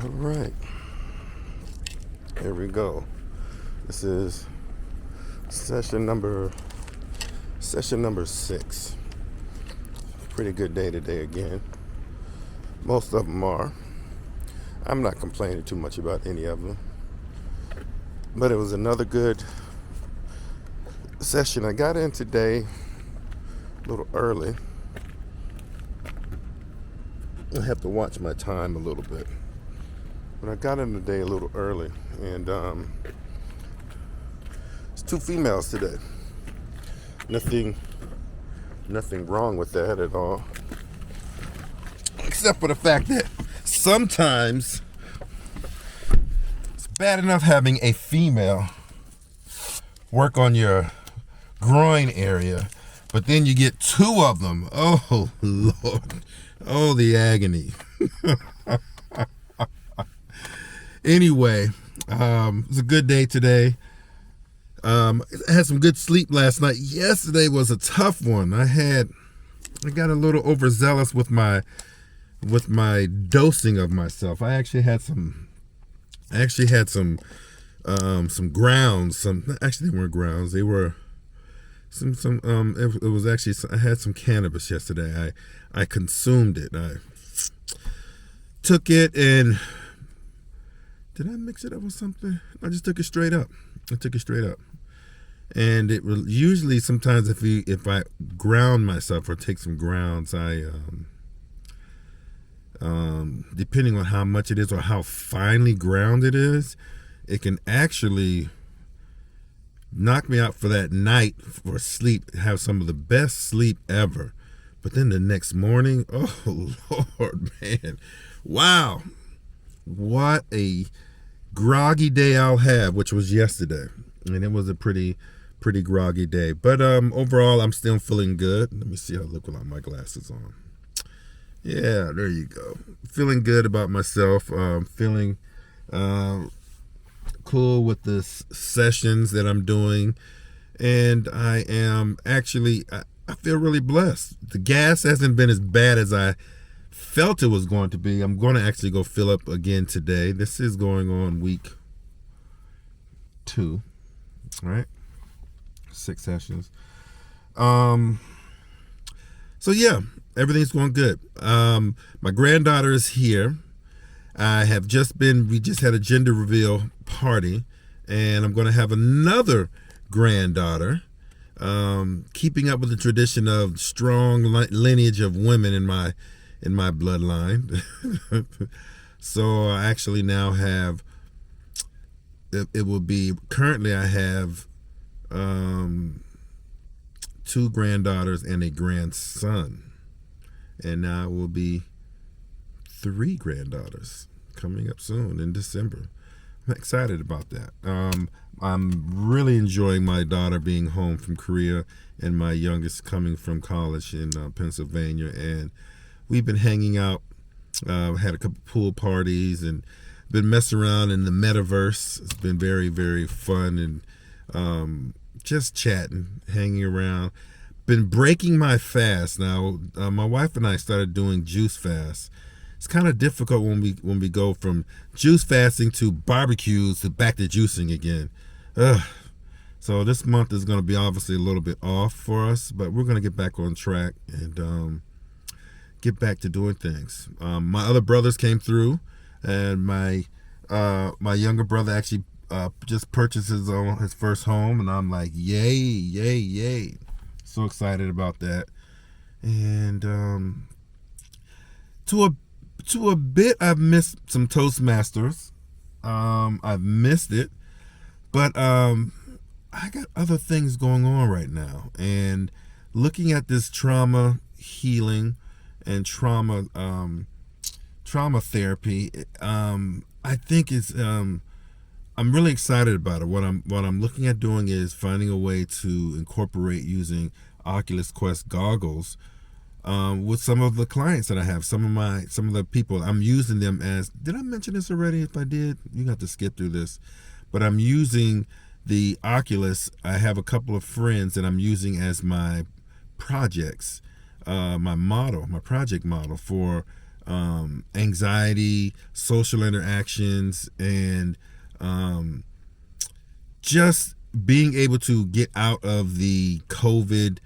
All right, here we go. This is session number 6. Pretty good day today again. Most of them are. I'm not complaining too much about any of them, but it was another good session. I got in today a little early. I have to watch my time a little bit, but I got in today a little early, and it's 2 females today. Nothing wrong with that at all, except for the fact that sometimes it's bad enough having a female work on your groin area, but then you get 2 of them. Oh Lord, oh the agony. Anyway, it was a good day today. I had some good sleep last night. Yesterday was a tough one. I got a little overzealous with my dosing of myself. I actually had some grounds. Actually, they weren't grounds. They were it was actually, I had some cannabis yesterday. I consumed it. I took it, and did I mix it up with something? I just took it straight up. And it will usually, sometimes if I ground myself or take some grounds, I depending on how much it is or how finely ground it is, it can actually knock me out for that night for sleep, have some of the best sleep ever. But then the next morning, oh Lord, man, wow, what a groggy day I'll have, which was yesterday. And it was a pretty groggy day. But overall, I'm still feeling good. Let me see how I look without my glasses on. Yeah, there you go. Feeling good about myself. Feeling cool with the sessions that I'm doing. And I am actually, I feel really blessed. The gas hasn't been as bad as I felt it was going to be. I'm going to actually go fill up again today. This is going on week 2, right? 6 sessions. So yeah, everything's going good. My granddaughter is here. We just had a gender reveal party, and I'm going to have another granddaughter, keeping up with the tradition of strong lineage of women in my bloodline. So I actually now have, it will be, currently I have 2 granddaughters and a grandson, and now it will be 3 granddaughters coming up soon in December. I'm excited about that. I'm really enjoying my daughter being home from Korea and my youngest coming from college in Pennsylvania, and we've been hanging out, had a couple pool parties, and been messing around in the metaverse. It's been very, very fun, and just chatting, hanging around. Been breaking my fast now. My wife and I started doing juice fasts. It's kind of difficult when we go from juice fasting to barbecues to back to juicing again. So this month is going to be obviously a little bit off for us, but we're going to get back on track and get back to doing things. My other brothers came through, and my younger brother actually just purchased his first home, and I'm like, yay, yay, yay. So excited about that. And to a bit, I've missed some Toastmasters. I've missed it, but I got other things going on right now, and looking at this trauma healing and trauma therapy, I think it's I'm really excited about it. What I'm looking at doing is finding a way to incorporate using Oculus Quest goggles with some of the clients that I have. Some of the people I'm using them as. Did I mention this already? If I did, you have to skip through this. But I'm using the Oculus. I have a couple of friends that I'm using as my projects, my project model for anxiety, social interactions, and just being able to get out of the COVID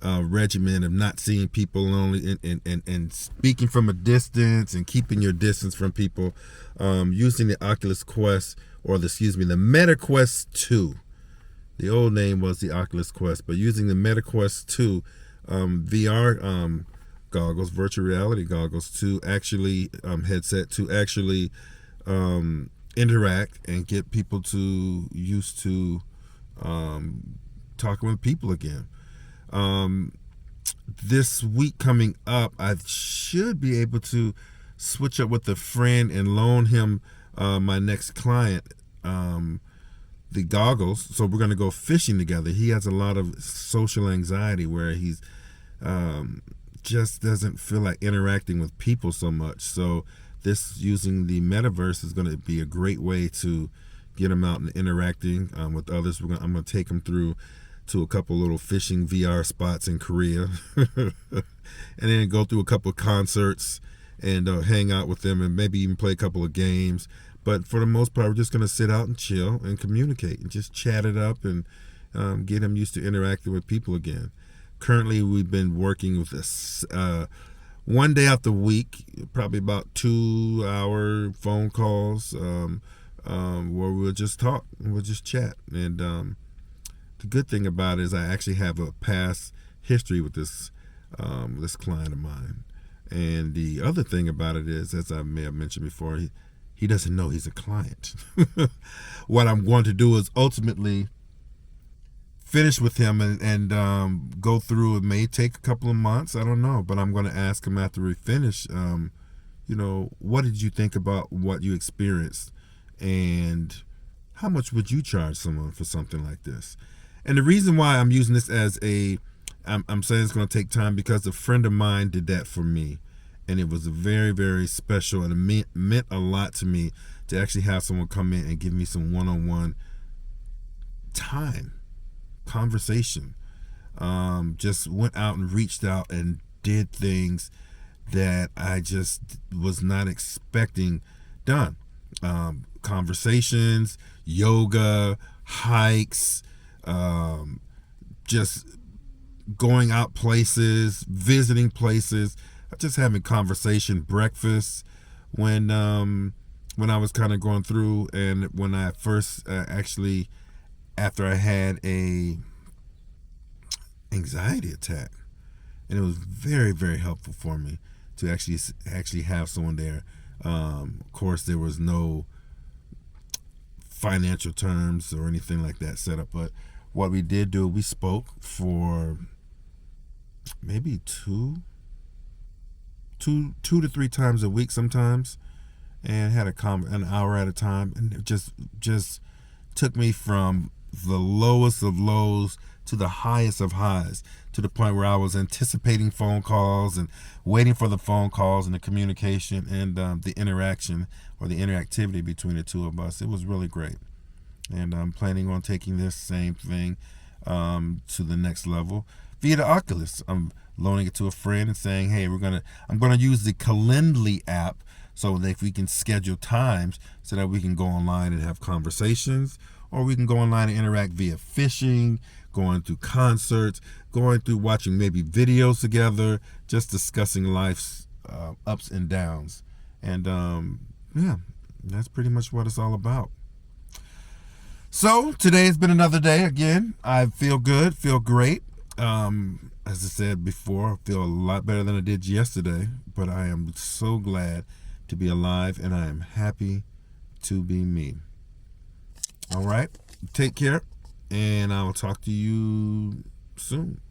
regimen of not seeing people only and speaking from a distance and keeping your distance from people, using the Oculus Quest, or the Meta Quest 2. The old name was the Oculus Quest, but using the Meta Quest 2 VR goggles, virtual reality goggles, to actually headset to actually interact and get people to used to talking with people again. This week coming up, I should be able to switch up with a friend and loan him my next client the goggles. So we're going to go fishing together. He has a lot of social anxiety where he's just doesn't feel like interacting with people so much. So this, using the metaverse, is going to be a great way to get him out and interacting with others. I'm going to take him through to a couple little fishing VR spots in Korea and then go through a couple of concerts and hang out with them and maybe even play a couple of games. But for the most part, we're just going to sit out and chill and communicate and just chat it up and get him used to interacting with people again. Currently, we've been working with this one day out the week, probably about 2-hour phone calls where we'll just talk and we'll just chat. And the good thing about it is I actually have a past history with this client of mine. And the other thing about it is, as I may have mentioned before, he doesn't know he's a client. What I'm going to do is ultimately finish with him and go through. It may take a couple of months, I don't know, but I'm going to ask him after we finish, what did you think about what you experienced, and how much would you charge someone for something like this? And the reason why I'm using this as I'm saying it's going to take time, because a friend of mine did that for me, and it was very, very special, and it meant a lot to me to actually have someone come in and give me some one-on-one time, conversation. Just went out and reached out and did things that I just was not expecting done. Conversations, yoga, hikes, just going out places, visiting places, just having conversation, breakfast when I was kind of going through, and when I first actually, after I had a anxiety attack, and it was very, very helpful for me to actually have someone there. Of course, there was no financial terms or anything like that set up, but what we did do, we spoke for maybe two to three times a week sometimes, and had an hour at a time, and it just took me from the lowest of lows to the highest of highs, to the point where I was anticipating phone calls and waiting for the phone calls and the communication and the interaction or the interactivity between the two of us. It was really great, and I'm planning on taking this same thing to the next level via the Oculus. I'm loaning it to a friend and saying, hey, I'm gonna use the Calendly app so that we can schedule times so that we can go online and have conversations, or we can go online and interact via fishing, going through concerts, going through watching maybe videos together, just discussing life's ups and downs. And yeah, that's pretty much what it's all about. So today has been another day. Again, I feel good, feel great. As I said before, I feel a lot better than I did yesterday, but I am so glad to be alive, and I am happy to be me. All right, take care, and I will talk to you soon.